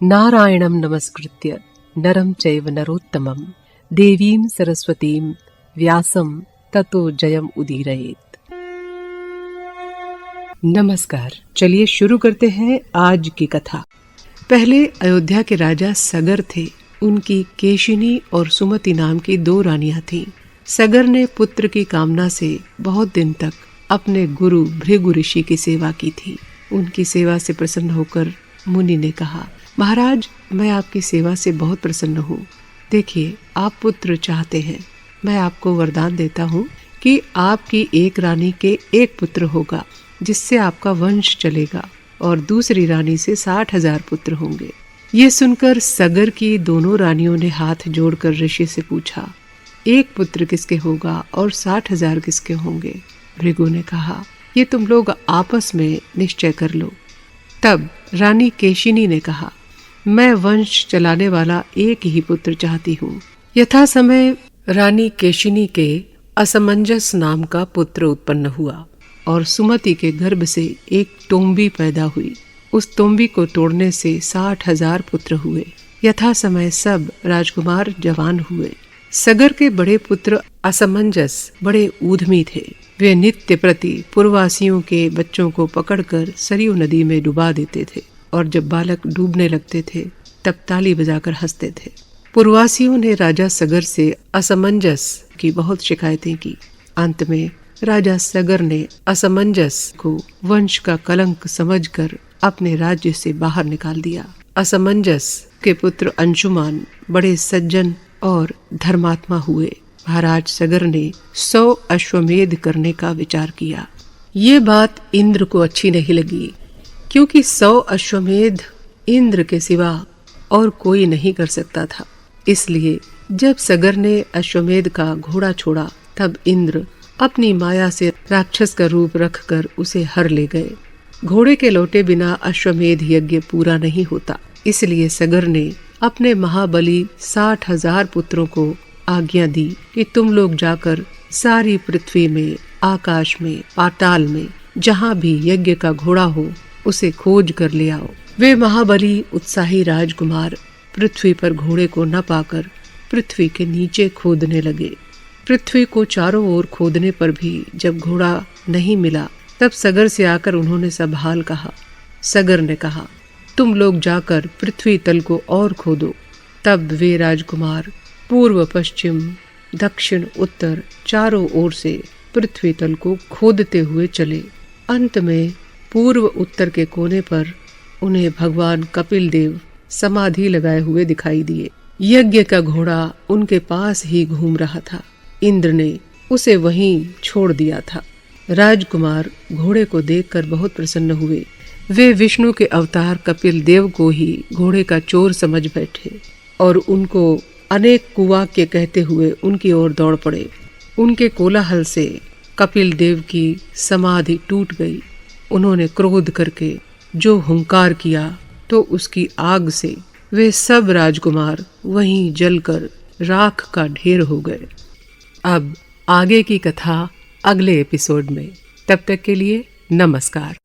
नारायणं नमस्कृत्य नरं चैव नरोत्तमं देवीं सरस्वतीं व्यासं ततो जयम उदीरयेत्। नमस्कार, चलिए शुरू करते हैं आज की कथा। पहले अयोध्या के राजा सगर थे। उनकी केशिनी और सुमति नाम की 2 रानियां थीं। सगर ने पुत्र की कामना से बहुत दिन तक अपने गुरु भृगु ऋषि की सेवा की थी। उनकी सेवा से प्रसन्न होकर मुनि ने कहा, महाराज, मैं आपकी सेवा से बहुत प्रसन्न हूँ। देखिए, आप पुत्र चाहते हैं। मैं आपको वरदान देता हूँ कि आपकी एक रानी के 1 पुत्र होगा, जिससे आपका वंश चलेगा, और दूसरी रानी से 60,000 पुत्र होंगे। ये सुनकर सगर की दोनों रानियों ने हाथ जोड़कर ऋषि से पूछा, 1 पुत्र किसके होगा और 60,000 किसके होंगे? भृगु ने कहा, ये तुम लोग आपस में निश्चय कर लो। तब रानी केशिनी ने कहा, मैं वंश चलाने वाला 1 ही पुत्र चाहती हूँ। यथा समय रानी केशिनी के असमंजस नाम का पुत्र उत्पन्न हुआ और सुमति के गर्भ से एक टोम्बी पैदा हुई। उस टोम्बी को तोड़ने से 60,000 पुत्र हुए। यथा समय सब राजकुमार जवान हुए। सगर के बड़े पुत्र असमंजस बड़े ऊधमी थे। वे नित्य प्रति पूर्ववासियों के बच्चों को पकड़कर सरयू नदी में डुबा देते थे, और जब बालक डूबने लगते थे तब ताली बजाकर हंसते थे। पूर्ववासियों ने राजा सगर से असमंजस की बहुत शिकायतें की। अंत में राजा सगर ने असमंजस को वंश का कलंक समझकर अपने राज्य से बाहर निकाल दिया। असमंजस के पुत्र अंशुमान बड़े सज्जन और धर्मात्मा हुए। महाराज सगर ने 100 अश्वमेध करने का विचार किया। ये बात इंद्र को अच्छी नहीं लगी, क्योंकि 100 अश्वमेध इंद्र के सिवा और कोई नहीं कर सकता था। इसलिए जब सगर ने अश्वमेध का घोड़ा छोड़ा, तब इंद्र अपनी माया से राक्षस का रूप रखकर उसे हर ले गए। घोड़े के लौटे बिना अश्वमेध यज्ञ पूरा नहीं होता। इसलिए सगर ने अपने महाबली 60,000 पुत्रों को आज्ञा दी कि तुम लोग जाकर सारी पृथ्वी में, आकाश में, पाताल में, जहाँ भी यज्ञ का घोड़ा हो उसे खोज कर ले आओ। वे महाबली उत्साही राजकुमार पृथ्वी पर घोड़े को न पाकर पृथ्वी के नीचे खोदने लगे। पृथ्वी को चारों ओर खोदने पर भी जब घोड़ा नहीं मिला, तब सगर से आकर उन्होंने सब हाल कहा। सगर ने कहा, तुम लोग जाकर पृथ्वी तल को और खोदो। तब वे राजकुमार पूर्व, पश्चिम, दक्षिण, उत्तर चारों ओर से पृथ्वी तल को खोदते हुए चले। अंत में पूर्व उत्तर के कोने पर उन्हें भगवान कपिल देव समाधि लगाए हुए दिखाई दिए। यज्ञ का घोड़ा उनके पास ही घूम रहा था। इंद्र ने उसे वहीं छोड़ दिया था। राजकुमार घोड़े को देखकर बहुत प्रसन्न हुए। वे विष्णु के अवतार कपिल देव को ही घोड़े का चोर समझ बैठे और उनको अनेक कुवाक्य कहते हुए उनकी ओर दौड़ पड़े। उनके कोलाहल से कपिल देव की समाधि टूट गई। उन्होंने क्रोध करके जो हुंकार किया, तो उसकी आग से वे सब राजकुमार वहीं जलकर राख का ढेर हो गए। अब आगे की कथा अगले एपिसोड में। तब तक के लिए नमस्कार।